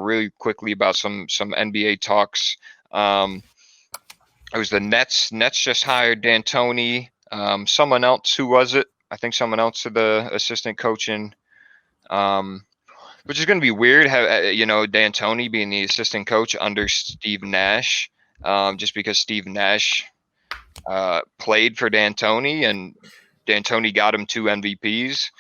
really quickly about some NBA talks. It was the Nets. Nets just hired D'Antoni. Someone else, who was it? I think someone else to the assistant coaching, which is going to be weird. D'Antoni being the assistant coach under Steve Nash, just because Steve Nash played for D'Antoni and D'Antoni got him 2 MVPs.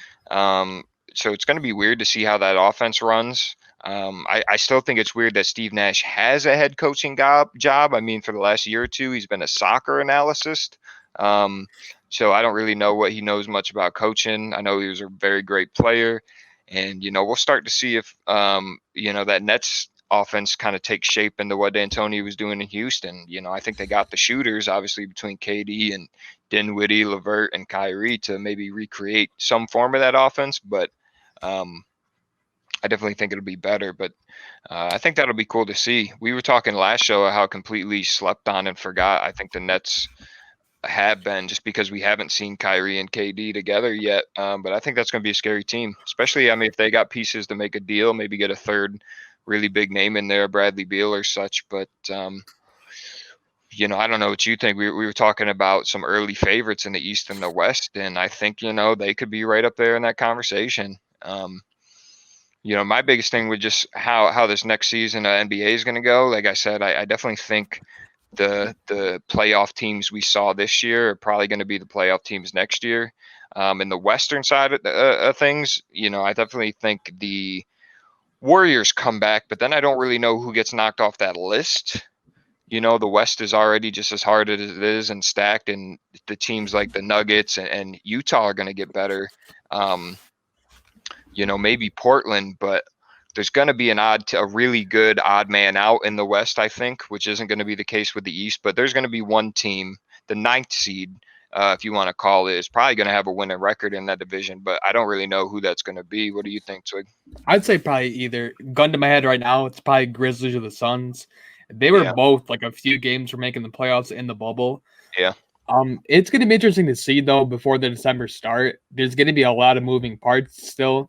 So it's going to be weird to see how that offense runs. I still think it's weird that Steve Nash has a head coaching job. I mean, for the last year or two, he's been a soccer analyst. So I don't really know what he knows much about coaching. I know he was a very great player. And, we'll start to see if, that Nets offense kind of takes shape into what D'Antoni was doing in Houston. I think they got the shooters, obviously, between KD and Dinwiddie, LeVert, and Kyrie to maybe recreate some form of that offense. But I definitely think it'll be better. But I think that'll be cool to see. We were talking last show how completely slept on and forgot. I think the Nets have been, just because we haven't seen Kyrie and KD together yet. But I think that's going to be a scary team, especially, if they got pieces to make a deal, maybe get a third really big name in there, Bradley Beal or such. But, I don't know what you think. We were talking about some early favorites in the East and the West, and I think, they could be right up there in that conversation. My biggest thing with just how this next season of NBA is going to go, like I said, I definitely think the playoff teams we saw this year are probably going to be the playoff teams next year. In the Western side of things, I definitely think the Warriors come back, but then I don't really know who gets knocked off that list. The West is already just as hard as it is and stacked, and the teams like the Nuggets and Utah are going to get better. Maybe Portland, but there's going to be a really good odd man out in the West, I think, which isn't going to be the case with the East. But there's going to be one team, the 9th seed, if you want to call it, is probably going to have a winning record in that division. But I don't really know who that's going to be. What do you think, Twig? I'd say probably either, gun to my head right now, it's probably Grizzlies or the Suns. They were both like a few games from making the playoffs in the bubble. Yeah. It's going to be interesting to see, though, before the December start. There's going to be a lot of moving parts still.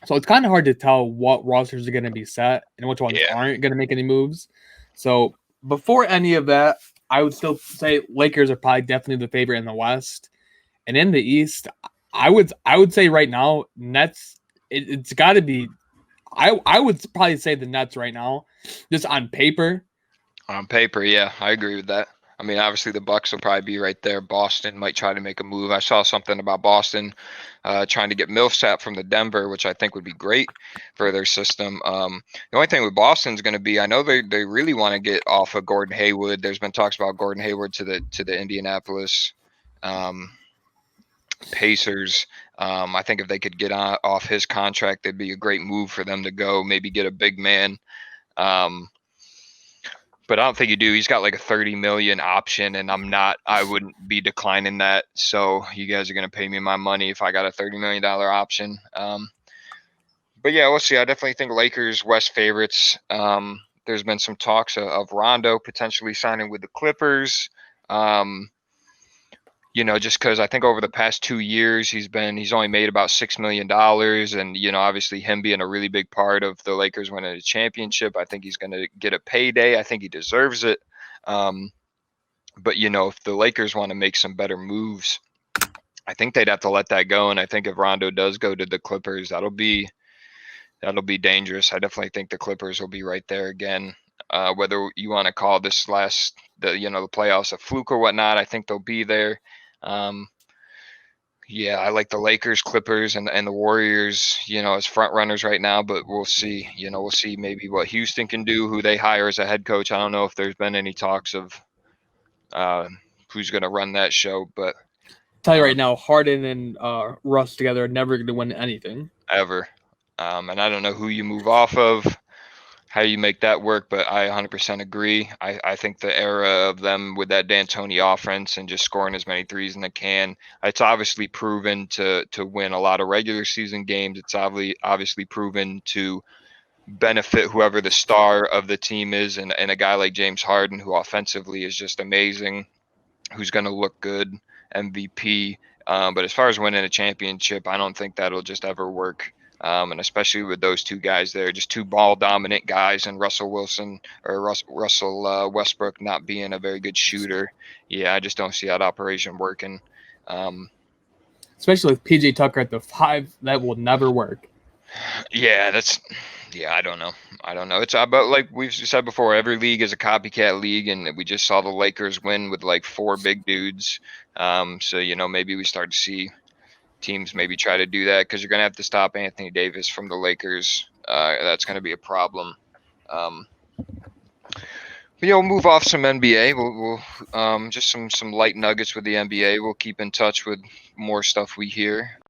So it's kind of hard to tell what rosters are going to be set and which ones aren't going to make any moves. So before any of that, I would still say Lakers are probably definitely the favorite in the West. And in the East, I would say right now, Nets, it's got to be, I would probably say the Nets right now, just on paper. On paper, yeah, I agree with that. Obviously the Bucks will probably be right there. Boston might try to make a move. I saw something about Boston trying to get Millsap from the Denver, which I think would be great for their system. The only thing with Boston is going to be, I know they really want to get off of Gordon Hayward. There's been talks about Gordon Hayward to the Indianapolis Pacers. I think if they could get off his contract, it'd be a great move for them to go. Maybe get a big man. But I don't think you do. He's got like a $30 million option, and I wouldn't be declining that. So you guys are going to pay me my money if I got a $30 million option. But yeah, we'll see. I definitely think Lakers West favorites. There's been some talks of Rondo potentially signing with the Clippers. Just because I think over the past 2 years he's only made about $6 million, and obviously him being a really big part of the Lakers winning a championship, I think he's going to get a payday. I think he deserves it. But if the Lakers want to make some better moves, I think they'd have to let that go. And I think if Rondo does go to the Clippers, that'll be dangerous. I definitely think the Clippers will be right there again. Whether you want to call this the playoffs a fluke or whatnot, I think they'll be there. Yeah, I like the Lakers, Clippers, and the Warriors, as front runners right now, but we'll see. We'll see maybe what Houston can do, who they hire as a head coach. I don't know if there's been any talks of who's going to run that show, but I'll tell you right now, Harden and Russ together are never going to win anything. Ever. And I don't know who you move off of, how you make that work, but I 100% agree. I think the era of them with that D'Antoni offense and just scoring as many threes as they can, it's obviously proven to win a lot of regular season games. It's obviously proven to benefit whoever the star of the team is, and a guy like James Harden, who offensively is just amazing, who's going to look good, MVP. But as far as winning a championship, I don't think that'll just ever work. And especially with those two guys there, just two ball dominant guys, and Russell Wilson or Russell Westbrook not being a very good shooter. Yeah, I just don't see that operation working. Especially with PJ Tucker at the 5, that will never work. Yeah, I don't know. It's about, like we've said before, every league is a copycat league, and we just saw the Lakers win with like 4 big dudes. So maybe we start to see teams maybe try to do that, because you're gonna have to stop Anthony Davis from the Lakers. That's gonna be a problem. But move off some NBA. We'll just some light nuggets with the NBA. We'll keep in touch with more stuff we hear.